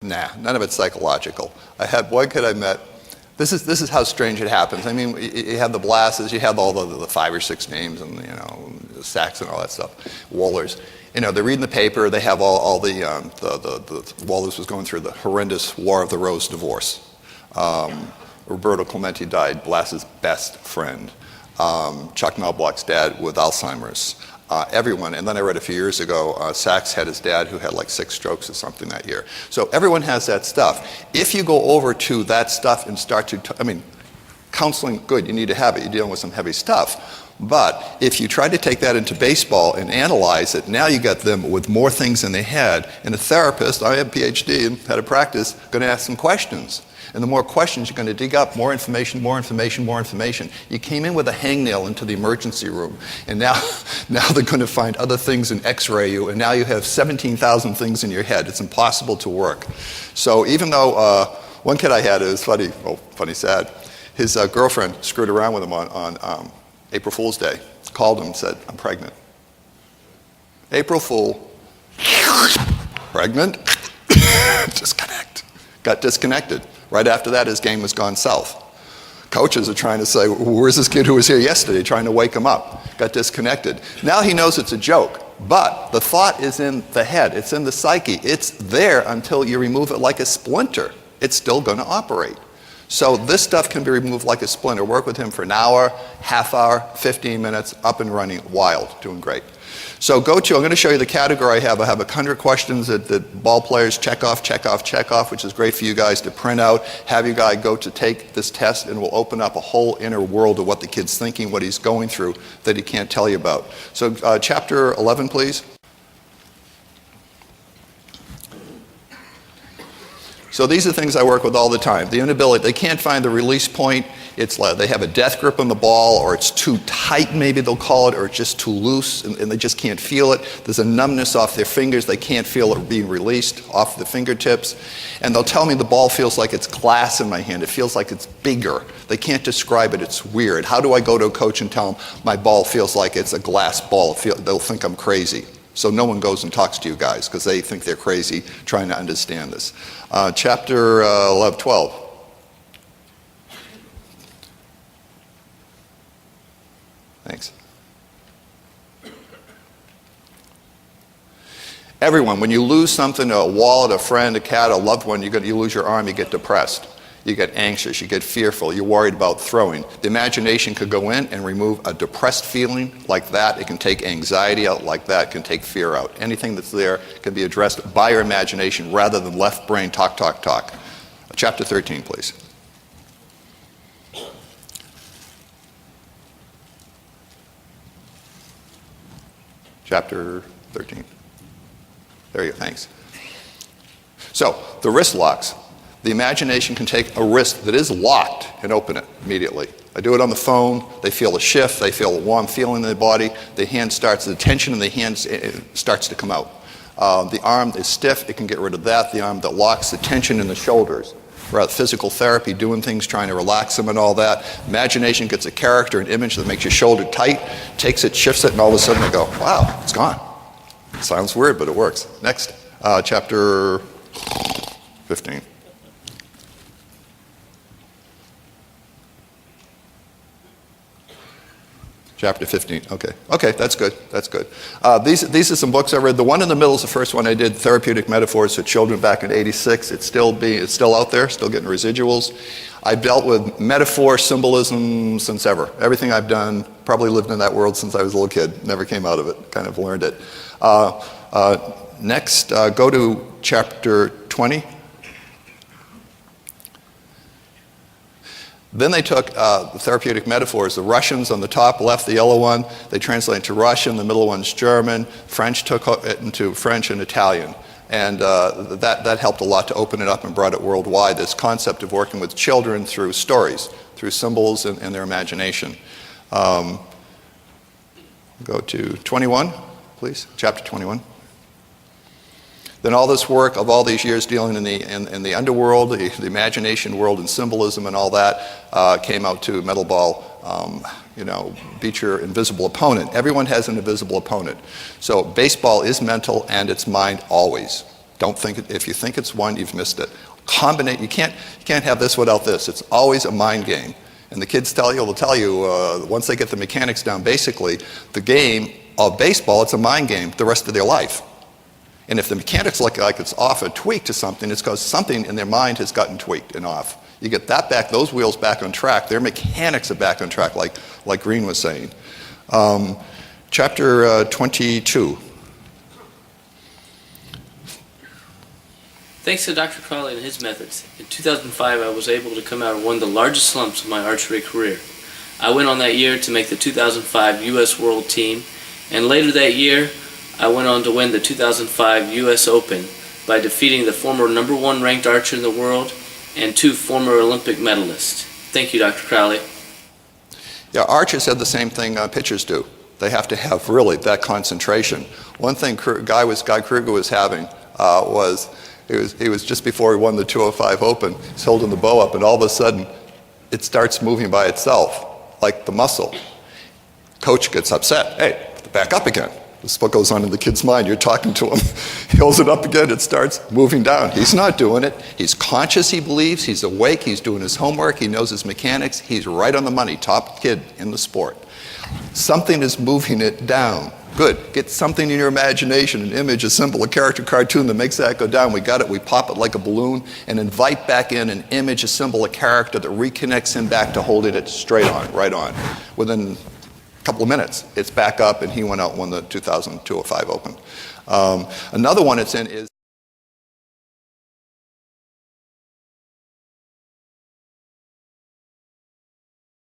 Nah, none of it's psychological. I had one kid I met. This is how strange it happens. I mean, you have the Blasses, you have all the 5 or 6 names, and the Sacks and all that stuff, Wohlers. They're reading the paper. They have all the Wohlers was going through the horrendous War of the Rose divorce. Roberto Clemente died, Blas's best friend. Chuck Knobloch's dad with Alzheimer's. Everyone, and then I read a few years ago, Sachs had his dad who had like 6 strokes or something that year. So everyone has that stuff. If you go over to that stuff and start to, counseling, good, you need to have it. You're dealing with some heavy stuff. But if you try to take that into baseball and analyze it, now you got them with more things in their head. And a therapist, I have a PhD and had a practice, going to ask some questions. And the more questions you're going to dig up, more information, more information, more information. You came in with a hangnail into the emergency room, and now they're going to find other things and x-ray you, and now you have 17,000 things in your head. It's impossible to work. So even though one kid I had, it was funny, sad, his girlfriend screwed around with him on April Fool's Day, called him and said, I'm pregnant. April Fool, pregnant, disconnect. Got disconnected. Right after that, his game was gone south. Coaches are trying to say, where's this kid who was here yesterday, trying to wake him up? Got disconnected. Now he knows it's a joke, but the thought is in the head. It's in the psyche. It's there until you remove it like a splinter. It's still going to operate. So this stuff can be removed like a splinter. Work with him for an hour, half hour, 15 minutes, up and running, wild, doing great. So I'm going to show you the category I have. I have 100 questions that ball players check off, which is great for you guys to print out, have you guys go to take this test, and we'll open up a whole inner world of what the kid's thinking, what he's going through that he can't tell you about. So chapter 11, please. So these are things I work with all the time. The inability, they can't find the release point. It's like they have a death grip on the ball, or it's too tight, maybe they'll call it, or it's just too loose, and they just can't feel it. There's a numbness off their fingers. They can't feel it being released off the fingertips. And they'll tell me the ball feels like it's glass in my hand. It feels like it's bigger. They can't describe it. It's weird. How do I go to a coach and tell them my ball feels like it's a glass ball? They'll think I'm crazy. So no one goes and talks to you guys because they think they're crazy trying to understand this. Chapter 12. Thanks. Everyone, when you lose something, a wallet, a friend, a cat, a loved one, you lose your arm, you get depressed. You get anxious, you get fearful, you're worried about throwing. The imagination could go in and remove a depressed feeling like that. It can take anxiety out like that, it can take fear out. Anything that's there can be addressed by your imagination rather than left brain talk. Chapter 13, please. Chapter 13. There you go, thanks. So, the wrist locks. The imagination can take a wrist that is locked and open it immediately. I do it on the phone, they feel a shift, they feel a warm feeling in their body, the tension in the hand starts to come out. The arm is stiff, it can get rid of that. The arm that locks, the tension in the shoulders. Right, physical therapy, doing things, trying to relax them and all that. Imagination gets a character, an image that makes your shoulder tight, takes it, shifts it, and all of a sudden they go, wow, it's gone. It sounds weird, but it works. Next, chapter 15. Chapter 15, okay, that's good. These are some books I read. The one in the middle is the first one I did, Therapeutic Metaphors for Children, back in '86. It's still out there, still getting residuals. I've dealt with metaphor, symbolism since ever. Everything I've done, probably lived in that world since I was a little kid, never came out of it, kind of learned it. Next, go to chapter 20. Then they took the therapeutic metaphors, the Russians on the top left, the yellow one, they translated into Russian, the middle one's German, French took it into French and Italian. And that helped a lot to open it up and brought it worldwide, this concept of working with children through stories, through symbols and their imagination. Go to 21, please, chapter 21. Then all this work of all these years dealing in the underworld, the imagination world and symbolism and all that came out to Mentalball, beat your invisible opponent. Everyone has an invisible opponent. So baseball is mental and it's mind always. Don't think if you think it's one, you've missed it. Combinate. You can't have this without this. It's always a mind game. And the kids they'll tell you once they get the mechanics down, basically the game of baseball, it's a mind game the rest of their life. And if the mechanics look like it's off or tweaked to something, it's because something in their mind has gotten tweaked and off. You get that back, those wheels back on track, their mechanics are back on track, like Green was saying. Chapter 22. Thanks to Dr. Crowley and his methods, in 2005 I was able to come out of one of the largest slumps of my archery career. I went on that year to make the 2005 U.S. World Team, and later that year I went on to win the 2005 U.S. Open by defeating the former #1 ranked archer in the world and 2 former Olympic medalists. Thank you, Dr. Crowley. Yeah, archers have the same thing pitchers do. They have to have really that concentration. One thing Guy Kruger was having was he was just before he won the 205 Open. He's holding the bow up, and all of a sudden, it starts moving by itself, like the muscle. Coach gets upset. Hey, back up again. This is what goes on in the kid's mind. You're talking to him. He holds it up again. It starts moving down. He's not doing it. He's conscious, he believes. He's awake. He's doing his homework. He knows his mechanics. He's right on the money. Top kid in the sport. Something is moving it down. Good. Get something in your imagination, an image, a symbol, a character, cartoon that makes that go down. We got it. We pop it like a balloon and invite back in an image, a symbol, a character that reconnects him back to holding it straight on, right on. Within a couple of minutes, it's back up, and he went out and won the 2005 Open. Another one it's in is